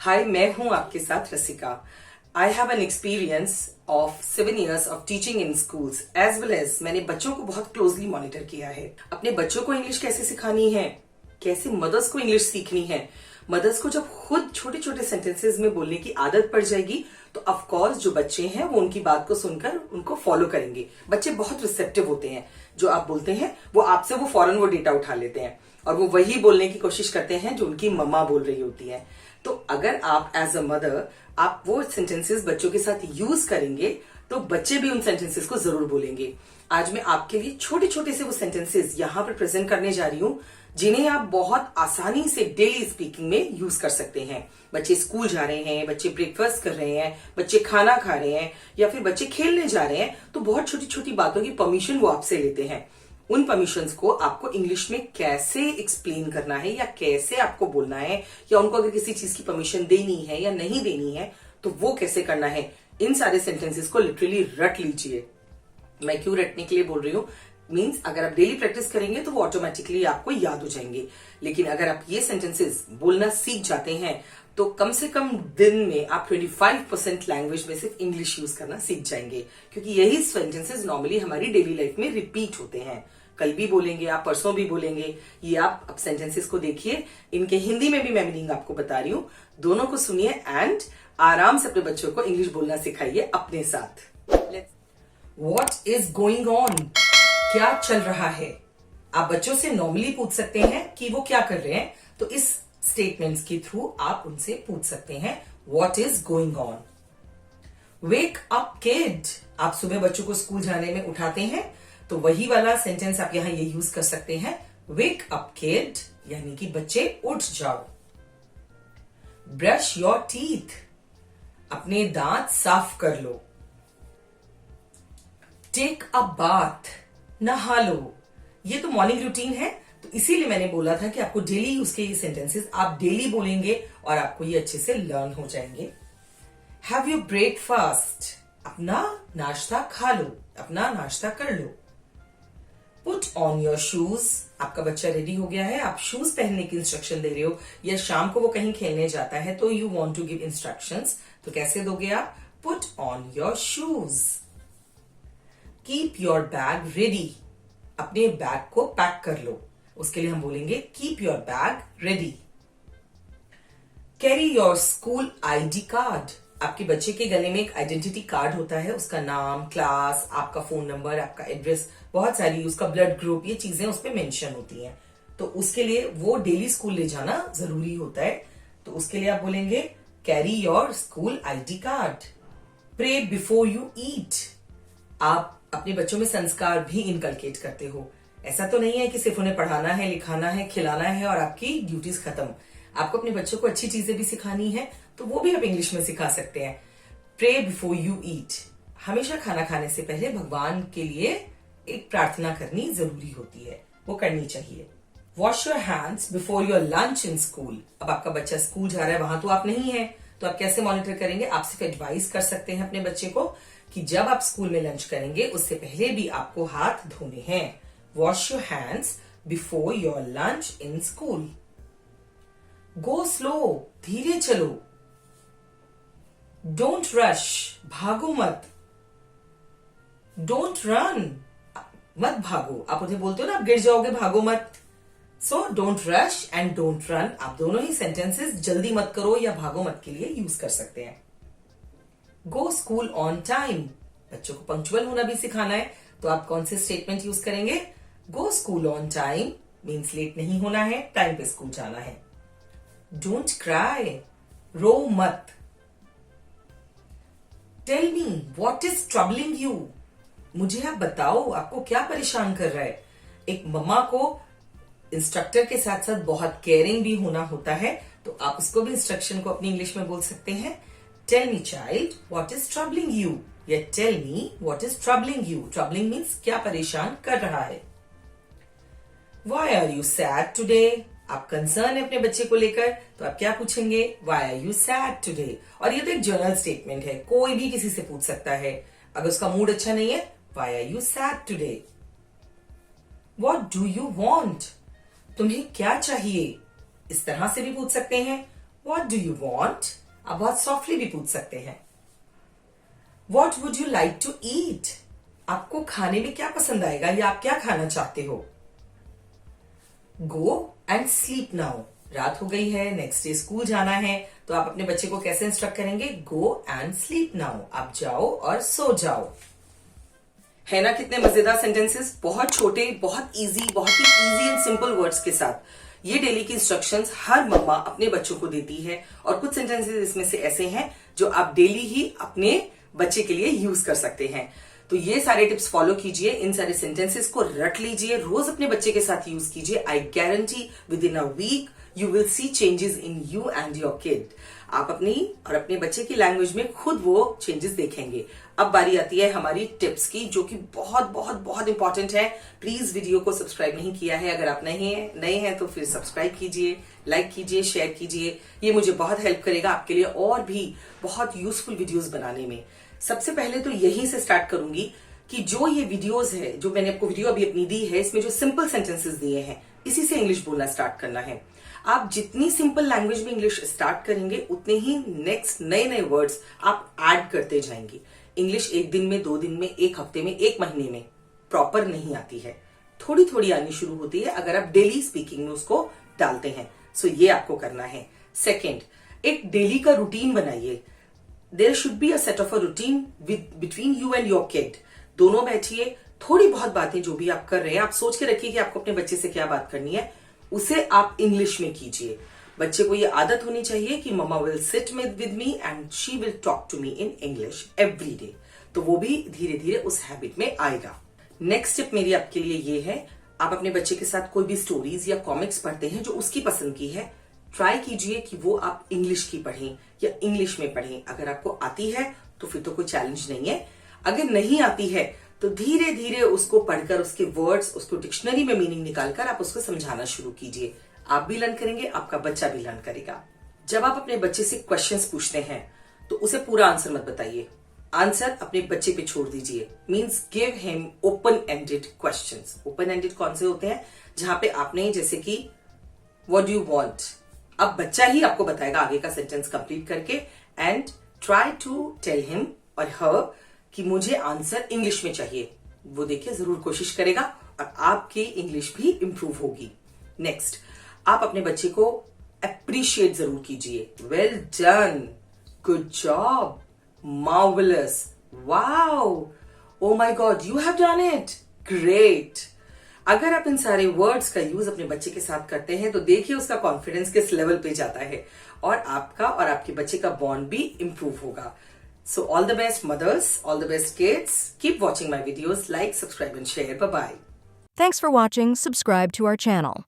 हाय, मैं हूं आपके साथ Rasika. I have an experience of 7 years of teaching in schools as well as मैंने बच्चों को बहुत क्लोजली मॉनिटर किया है। अपने बच्चों को इंग्लिश कैसे सिखानी है, कैसे मदर्स को इंग्लिश सीखनी है। मदर्स को जब खुद छोटे छोटे सेंटेंसेस में बोलने की आदत पड़ जाएगी तो ऑफ कोर्स जो बच्चे हैं वो उनकी बात को सुनकर उनको फॉलो करेंगे। बच्चे बहुत रिसेप्टिव होते हैं, जो आप बोलते हैं वो आपसे वो फौरन वो डेटा उठा लेते हैं और वो वही बोलने की कोशिश करते हैं जो उनकी मम्मा बोल रही होती है। तो अगर आप एज अ मदर आप वो सेंटेंसेस बच्चों के साथ यूज करेंगे तो बच्चे भी उन सेंटेंसेस को जरूर बोलेंगे। आज मैं आपके लिए छोटे छोटे से वो सेंटेंसेस यहाँ पर प्रेजेंट करने जा रही हूँ जिन्हें आप बहुत आसानी से डेली स्पीकिंग में यूज कर सकते हैं। बच्चे स्कूल जा रहे हैं, बच्चे ब्रेकफास्ट कर रहे हैं, बच्चे खाना खा रहे हैं या फिर बच्चे खेलने जा रहे हैं, तो बहुत छोटी छोटी बातों की परमिशन वो आपसे लेते हैं। उन परमिशंस को आपको इंग्लिश में कैसे एक्सप्लेन करना है या कैसे आपको बोलना है, या उनको अगर किसी चीज की परमिशन देनी है या नहीं देनी है तो वो कैसे करना है, इन सारे सेंटेंसेस को लिटरली रट लीजिए। मैं क्यों रटने के लिए बोल रही हूँ, मीन्स अगर आप डेली प्रैक्टिस करेंगे तो वो ऑटोमेटिकली आपको याद हो जाएंगे। लेकिन अगर आप ये सेंटेंसेस बोलना सीख जाते हैं तो कम से कम दिन में आप 25% लैंग्वेज में सिर्फ इंग्लिश यूज करना सीख जाएंगे, क्योंकि यही सेंटेंसेस नॉर्मली हमारी डेली लाइफ में रिपीट होते हैं। कल भी बोलेंगे आप, परसों भी बोलेंगे। ये आप अब सेंटेंसेस को देखिए, इनके हिंदी में भी मैं मीनिंग आपको बता रही हूँ, दोनों को सुनिए एंड आराम से अपने बच्चों को इंग्लिश बोलना सिखाइए अपने साथ। व्हाट इज गोइंग ऑन, क्या चल रहा है। आप बच्चों से नॉर्मली पूछ सकते हैं कि वो क्या कर रहे हैं, तो इस स्टेटमेंट्स के थ्रू आप उनसे पूछ सकते हैं what is going on. Wake up kid, आप सुबह बच्चों को स्कूल जाने में उठाते हैं तो वही वाला सेंटेंस आप यहां ये यूज कर सकते हैं, वेक अप किड, यानी कि बच्चे उठ जाओ। ब्रश योर टीथ, अपने दांत साफ कर लो। टेक अ बाथ, नहा लो। ये तो मॉर्निंग रूटीन है, तो इसीलिए मैंने बोला था कि आपको डेली यूज के ये सेंटेंसेस आप डेली बोलेंगे और आपको ये अच्छे से लर्न हो जाएंगे। हैव योर ब्रेकफास्ट, अपना नाश्ता खा लो, अपना नाश्ता कर लो। पुट ऑन योर शूज, आपका बच्चा रेडी हो गया है, आप शूज पहनने की इंस्ट्रक्शन दे रहे हो, या शाम को वो कहीं खेलने जाता है तो you want to give instructions, तो कैसे दोगे आप, put on your shoes. Keep your bag ready, अपने बैग को पैक कर लो, उसके लिए हम बोलेंगे keep your bag ready. Carry your school ID card, आपके बच्चे के गले में एक आइडेंटिटी कार्ड होता है, उसका नाम, क्लास, आपका फोन नंबर, आपका एड्रेस, बहुत सारी, उसका ब्लड ग्रुप, ये चीजें उस पर मेंशन होती हैं। तो उसके लिए वो डेली स्कूल ले जाना जरूरी होता है, तो उसके लिए आप बोलेंगे carry your school ID card. Pray before you eat, आप अपने बच्चों में संस्कार भी इनकलकेट करते हो। ऐसा तो नहीं है कि सिर्फ उन्हें पढ़ाना है, लिखाना है, खिलाना है और आपकी ड्यूटीज खत्म। आपको अपने बच्चों को अच्छी चीजें भी सिखानी है तो वो भी आप इंग्लिश में सिखा सकते हैं। प्रे बिफोर यू ईट, हमेशा खाना खाने से पहले भगवान के लिए एक प्रार्थना करनी जरूरी होती है, वो करनी चाहिए। Wash your hands before your lunch in school, अब आपका बच्चा स्कूल जा रहा है, वहां तो आप नहीं है, तो आप कैसे मॉनिटर करेंगे, आप सिर्फ एडवाइस कर सकते हैं अपने बच्चे को कि जब आप स्कूल में लंच करेंगे उससे पहले भी आपको हाथ धोने हैं। Wash your hands before your lunch in school. Go slow, धीरे चलो। डोंट रश, भागो मत। डोंट रन, मत भागो, आप उन्हें बोलते हो ना आप गिर जाओगे, भागो मत। So don't rush and don't run, आप दोनों ही सेंटेंसेस जल्दी मत करो या भागो मत के लिए यूज कर सकते हैं। गो स्कूल ऑन टाइम, बच्चों को पंक्चुअल होना भी सिखाना है, तो आप कौन से स्टेटमेंट यूज करेंगे, go school on time means late नहीं होना है, टाइम पे स्कूल जाना है। डोंट क्राई, रो मत। Tell me what is troubling you, मुझे आप बताओ आपको क्या परेशान कर रहा है। एक मम्मा को इंस्ट्रक्टर के साथ साथ बहुत केयरिंग भी होना होता है, तो आप उसको भी इंस्ट्रक्शन को अपनी इंग्लिश में बोल सकते हैं, tell me child what is troubling you, या tell me what is troubling you. Troubling means क्या परेशान कर रहा है। Why are you sad today, आप कंसर्न है अपने बच्चे को लेकर, तो आप क्या पूछेंगे, why are you sad today. और ये तो एक जनरल स्टेटमेंट है, कोई भी किसी से पूछ सकता है, अगर उसका मूड अच्छा नहीं है, why are you sad today. What do you want, तुम्हें क्या चाहिए, इस तरह से भी पूछ सकते हैं, What do you want? आप बहुत सॉफ्टली भी पूछ सकते हैं. What would you like to eat? आपको खाने में क्या पसंद आएगा या आप क्या खाना चाहते हो? Go and sleep now. रात हो गई है, नेक्स्ट डे स्कूल जाना है, तो आप अपने बच्चे को कैसे इंस्ट्रक्ट करेंगे? Go and sleep now. आप जाओ और सो जाओ. है ना कितने मजेदार सेंटेंसेस, बहुत छोटे, बहुत इजी एंड सिंपल वर्ड्स के साथ. ये डेली की इंस्ट्रक्शंस हर मम्मा अपने बच्चों को देती है और कुछ सेंटेंसेस इसमें से ऐसे हैं जो आप डेली ही अपने बच्चे के लिए यूज कर सकते हैं. तो ये सारे टिप्स फॉलो कीजिए, इन सारे सेंटेंसेस को रट लीजिए, रोज अपने बच्चे के साथ यूज कीजिए. I guarantee within a week you will see changes in you and your kid. आप अपनी और अपने बच्चे की लैंग्वेज में खुद वो चेंजेस देखेंगे. अब बारी आती है हमारी टिप्स की, जो कि बहुत बहुत बहुत इंपॉर्टेंट है. प्लीज वीडियो को सब्सक्राइब नहीं किया है, अगर आप नए हैं तो फिर सब्सक्राइब कीजिए, लाइक कीजिए, शेयर कीजिए. ये मुझे बहुत हेल्प करेगा आपके लिए और भी बहुत यूजफुल वीडियोस बनाने में. सबसे पहले तो यहीं से स्टार्ट करूंगी कि जो ये वीडियोस है, जो मैंने आपको वीडियो अभी अपनी दी है, इसमें जो सिंपल सेंटेंसेस दिए हैं, इसी से इंग्लिश बोलना स्टार्ट करना है. आप जितनी सिंपल लैंग्वेज में इंग्लिश स्टार्ट करेंगे उतने ही नेक्स्ट नए वर्ड्स आप ऐड करते जाएंगे. इंग्लिश एक दिन में, 2 दिन में, 1 हफ्ते में, 1 महीने में प्रॉपर नहीं आती है. थोड़ी थोड़ी आनी शुरू होती है अगर आप डेली स्पीकिंग में उसको डालते हैं. सो ये आपको करना है. सेकेंड, एक डेली का रूटीन बनाइए. There should be a set of a routine between you and your kid. दोनों बैठिए, थोड़ी बहुत बातें जो भी आप कर रहे हैं, आप सोच के रखिए कि आपको अपने बच्चे से क्या बात करनी है, उसे आप इंग्लिश में कीजिए. बच्चे को ये आदत होनी चाहिए कि mamma will sit with me and she will talk to me in English every day. तो वो भी धीरे धीरे उस हैबिट में आएगा. नेक्स्ट स्टेप मेरी आपके लिए ये है, आप अपने बच्चे के साथ कोई भी स्टोरीज या कॉमिक्स पढ़ते हैं जो उसकी पसंद की है, ट्राई कीजिए कि वो आप इंग्लिश की पढ़ें या इंग्लिश में पढ़ें. अगर आपको आती है तो फिर तो कोई चैलेंज नहीं है. अगर नहीं आती है तो धीरे धीरे उसको पढ़कर, उसके वर्ड्स, उसको डिक्शनरी में मीनिंग निकालकर आप उसको समझाना शुरू कीजिए. आप भी लर्न करेंगे, आपका बच्चा भी लर्न करेगा. जब आप अपने बच्चे से क्वेश्चंस पूछते हैं तो उसे पूरा आंसर मत बताइए. आंसर अपने बच्चे पे छोड़ दीजिए. Means give him open ended questions. Open ended कौन से होते हैं? जहां पे आपने जैसे कि व्हाट डू यू वांट, अब बच्चा ही आपको बताएगा आगे का सेंटेंस कंप्लीट करके. And try to tell him और हर कि मुझे आंसर इंग्लिश में चाहिए. वो देखिए जरूर कोशिश करेगा और आपकी इंग्लिश भी इंप्रूव होगी. नेक्स्ट, आप अपने बच्चे को अप्रिशिएट जरूर कीजिए. Well done, good job, marvellous, wow, oh my God, you have done it, great. अगर आप इन सारे वर्ड्स का यूज अपने बच्चे के साथ करते हैं तो देखिए उसका कॉन्फिडेंस किस लेवल पे जाता है और आपका और आपके बच्चे का बॉन्ड भी इंप्रूव होगा. So all the best mothers, all the best kids. Keep watching my videos, like, subscribe and share. Bye-bye. Thanks for watching. Subscribe to our channel.